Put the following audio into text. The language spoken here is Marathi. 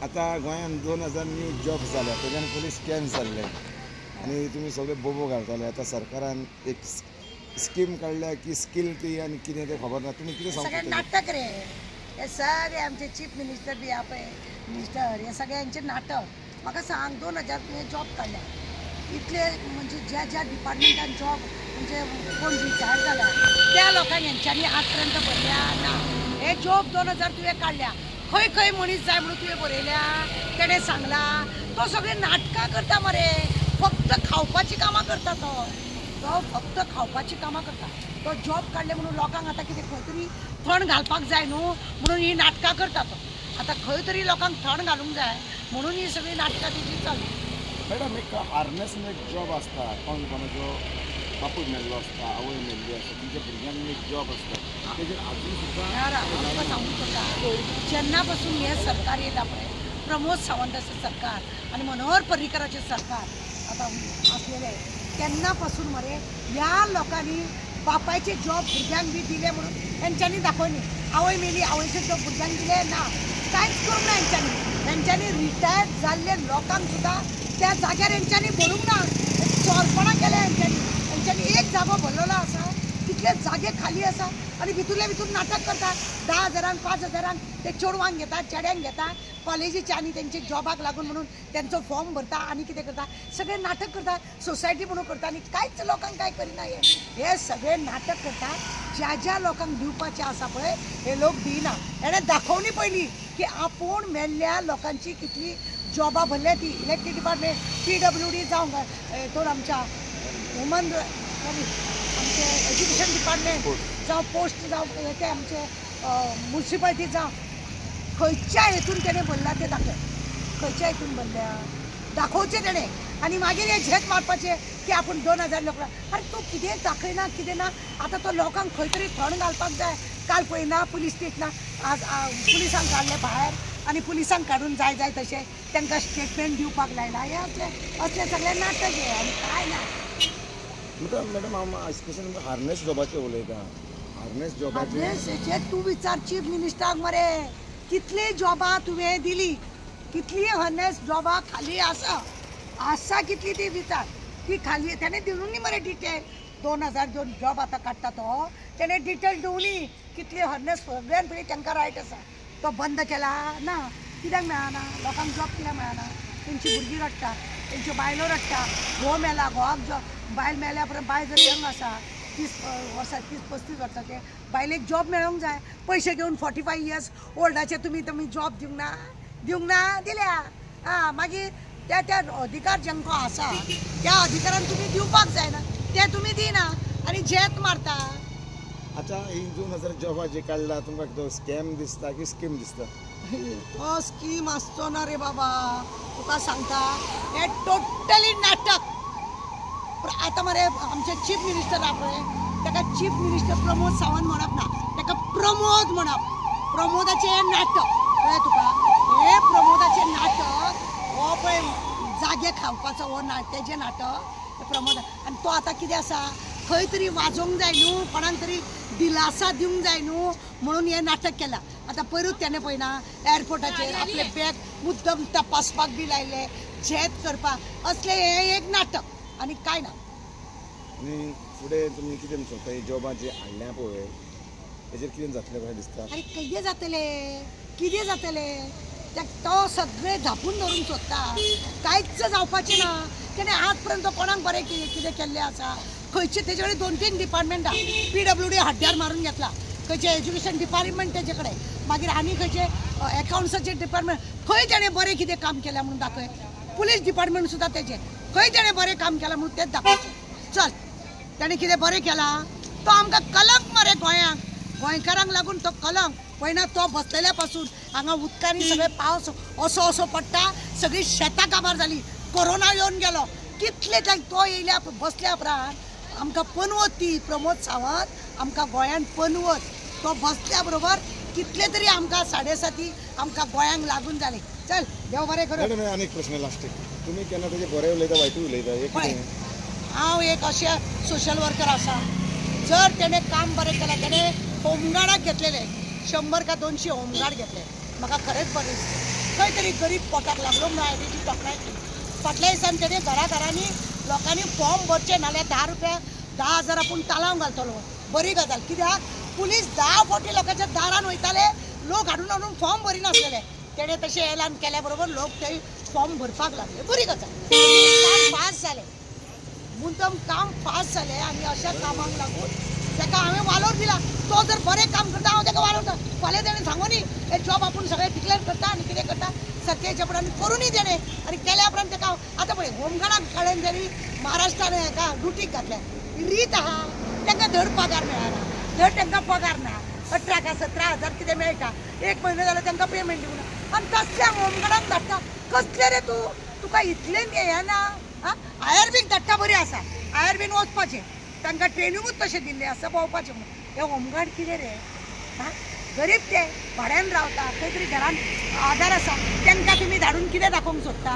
आता गोंयांत 2000 न्यू जॉब्स जाल्या तेच्यान पोलीस स्कॅम्स जाल्ले आनी तुमी सगळे बोबो घालताले. आता सरकारान एक स्कीम काढल्या की स्किल ती आनी कितें तें खबर ना. तुमी कितें सगळे सांगता? नाटक रे हे सगळे आमचे चीफ मिनिस्टर बी हा पळय मिनिस्टर हे सगळ्यांचे नाटक. म्हाका सांग 2000 तुवें जॉब काडल्या इतले म्हणजे ज्या ज्या डिपार्टमेंटान जॉब म्हणजे कोण रिटायर जाला त्या लोकांक हेंच्यांनी आज पर्यंत भरल्या ना. हे जॉब 2000 तुवें काडल्या खंय खंय मनीस जाय म्हणून तुवें बरयल्या तेणें सांगला. तो सगळे नाटकां करता मरे. फक्त खावपाची कामां करता तो फक्त खावपाची कामां करता. तो जॉब काडले म्हणून लोकांक आतां कितें खंय तरी थंड घालपाक जाय न्हू म्हणून ही नाटकां करता तो. आतां खंय तरी लोकांक थंड घालूंक जाय म्हणून ही सगळी नाटकां तेजी चालू. मॅडम एक हार्नेस एक जॉब आसता कोण कोणाचो बापूय मेल्लो आसता आवय मेल्ली आसता तुमच्या भुरग्यांक एक जॉब आसता तेजेर आजून सुद्दां सांगूंक सोदता जेन्ना पासून हे सरकार येता पळय प्रमोद सावंताचें सरकार आनी मनोहर पर्रीकराचें सरकार आतां आसलेलें तेन्ना पासून मरे ह्या लोकांनी बापायचे जॉब भुरग्यांक बी दिले म्हणून हेंच्यांनी दाखयनी. आवय मेली आवयचे जॉब भुरग्यांक दिले ना कांयच करूंक ना हेंच्यांनी रिटायर जाल्ले लोकांक सुद्दां त्या जाग्यार हेंच्यांनी भरूंक ना. चोरपणां केल्या हेंच्यांनी एक जागो भरलेलो आसा कितले जागे खाली आसा आनी भितूरले भितूर नाटक करता. 10,000 5,000 ते चेडवांक घेता चेड्यांक घेता कॉलेजीचे आनी तेंचे जॉबाक लागून म्हणून तेंचो फॉर्म भरता आनी कितें करता सगळे नाटक करता. सोसायटी म्हणून करता आनी कांयच लोकांक कांय करिना. हे सगळे नाटक करता. ज्या ज्या लोकांक दिवपाचें आसा पळय हे लोक दिना. हेणें दाखोवनी पयलीं की आपूण मेल्ल्या लोकांची कितली जॉबां भरल्या ती इलेक्ट्रीक डिपार्टमेंट PWD जावं हितून आमच्या ह्युमन आमचे एज्युकेशन डिपार्टमेंट जावं पोस्ट जावं ते आमचे म्युन्सिपालिटी जावं खंयच्या हेतून तेणें भरला ते दाखय. खंयच्या हेतून भरल्या दाखोवचें तेणें आनी मागीर हे झेत मारपाचें की आपूण 2000 लोक. अरे तूं कितें दाखयना कितें ना. आतां तो लोकांक खंय तरी थंड घालपाक जाय. काल पळयना पुलीस स्टेशना आज पुलिसांक काडले भायर आनी पुलिसांक काडून जाय जाय तशें तांकां स्टेटमेंट दिवपाक लायला. हे असले सगळे नाटक हे आनी कांय ना. मॅडम हांव स्पेशल हार्नेस जॉबाचें उलयतां. हार्नेस जॉबाचें तूं विचार चीफ मिनिस्टराक मरे कितली जॉबां तुवें दिली कितली हार्नेस जॉबां खाली आसा कितली ती विचार. ती खाली तेणें दिवूनी मरे डिटेल 2000 जो जॉब आतां काडटा तो तेणें डिटेल दिवनी कितली हार्नेस सगळ्यान पयलीं तांकां रायट आसा. तो बंद केला ना कित्याक मेळना लोकांक जॉब कित्याक मेळना. तेंची भुरगीं रडटा तेंच्यो बायलो रडटा. घोव मेला घोवाक जॉब बायल मेल्या उपरांत बायल जर यंग आसा 30 वर्सां 30-35 वर्सांचे बायलेक जॉब मेळोंक जाय. पयशे घेवन 45 इयर्स ओल्डाचे तुमी जॉब दिवंक ना दिल्या मागीर त्या त्या अधिकार जांकां आसा त्या अधिकारान तुमी दिवपाक जायना ते तुमी दिना आनी झेत मारता. आतां ही 2000 जॉबां जे काडला तुमकां तो स्कॅम दिसता की स्कीम दिसता? तो स्कीम आसचो ना रे बाबा. तुका सांगता हे टोटली नाटक. आतां मरे आमचे चीफ मिनिस्टर आहा पळय ताका चीफ मिनिस्टर प्रमोद सावंत म्हणप ना ताका प्रमोद म्हणप. प्रमोदाचें नाटक कळ्ळें तुका. हे प्रमोदाचें नाटक हो पळय जागे खावपाचो हो तेजें नाटक प्रमोद. आनी तो आतां कितें आसा खंय तरी वाजोवंक जाय न्हू कोणाक तरी दिलासा दिवंक जाय न्हू म्हणून हें नाटक केलां. आतां पयरूच तेणें पळयना एअरपोर्टाचेर आपले बॅग मुद्दम तपासपाक बी लायले झेत करपाक असलें हें एक नाटक आनी कांय ना. आनी फुडें तुमी कितें सोदता ही जॉबां जी हाडल्या पळय हेजेर कितें जातलें कशें दिसता? अरे कितें जातलें तो सगळे धापून धरून सोदता. कांयच जावपाचें ना. तेणें आज पर्यंत कोणाक बरें कितें केल्लें आसा खंयचे तेजे कडेन 2-3 डिपार्टमेंट आहा. PWD हड्ड्यार मारून घेतला. खंयचे एज्युकेशन डिपार्टमेंट तेजे कडेन मागीर आनी खंयचे एकाउंट्साचे डिपार्टमेंट खंय तेणें बरें कितें काम केलें म्हणून दाखय. पुलीस डिपार्टमेंट सुद्दां तेजें खंय तेणें बरें काम केलां म्हणून तेच दाखोवचें. चल तेणें कितें बरें केलां तो आमकां कलंक मरे गोंयांक गोंयकारांक लागून तो कलंक. पळयना तो बसलेल्या पासून हांगा उदकांनी सगळे पावस असो पडटा सगळी शेतां काबार जाली. कोरोना येवन गेलो कितले तो येयल्या बसल्या उपरांत आमकां पनवत ती प्रमोद सावंत आमकां गोंयांत पनवत तो बसल्या बरोबर कितले तरी आमकां 7.5 आमकां गोंयांक लागून जाले. चल देव बरें करूं. आनी एक प्रश्न लास्ट तुमी केन्ना तेजे बरें उलयता वायटूय उलयता? हांव एक अशें सोशल वर्कर आसा. जर तेणें काम बरें केलें तेणें होमगार्डाक घेतलेले 100 का 200 होमगार्ड घेतले म्हाका खरेंच बरें दिसता. खंय तरी गरीब पोटाक लागलो म्हणून आयडीची तोखणाय केली. फाटल्या दिसांनी तेणी घराघरांनी लोकांनी फॉर्म भरचे नाल्यार 10,000 आपूण तालांव घालतलो. बरी गजाल. कित्याक पुलीस 10 फावटी लोकांच्या दारान वयताले, लोक हाडून फॉर्म भरिनासलेले. तेणे तशें एलान केल्या बरोबर लोक ते फॉर्म भरपाक लागले. बरी गजाल. काम फास्ट जालें, मुद्दम काम फास्ट जालें आनी अशा कामाक लागून ताका हांवें वालोर दिला. तो जर बरें काम करता हांव ताका वालोर दिता. फाल्यां तेणें सांगो न्ही हे जॉब आपूण सगळें डिक्लेअर करता आनी कितें करता सत्याच्या उपरांत करूनय तेणें आनी केल्या उपरांत ताका आतां पळय होमगार्डाक काडून तेणी महाराष्ट्रान हाका ड्युटीक घातल्या. रीत आहा तांकां धड पगार मेळना, धड तांकां पगार ना. 18 का 17,000 कितें मेळटा. 1 म्हयनो जालो तांकां पेमेंट दिवना आनी तसल्या होमगार्डाक धाडटा. कसले रे तूं? तुका इतलें येना? आयआरबीक धाडटा बरी आसा. आयआरबीन वचपाचें, तांकां ट्रेनिंगूच तशें दिल्लें आसा भोंवपाचें म्हणून. हे होमगार्ड कितें रे? गरीब ते भाड्यान रावता, खंय तरी घरान आदार आसा, तांकां तुमी धाडून कितें दाखोवंक सोदता?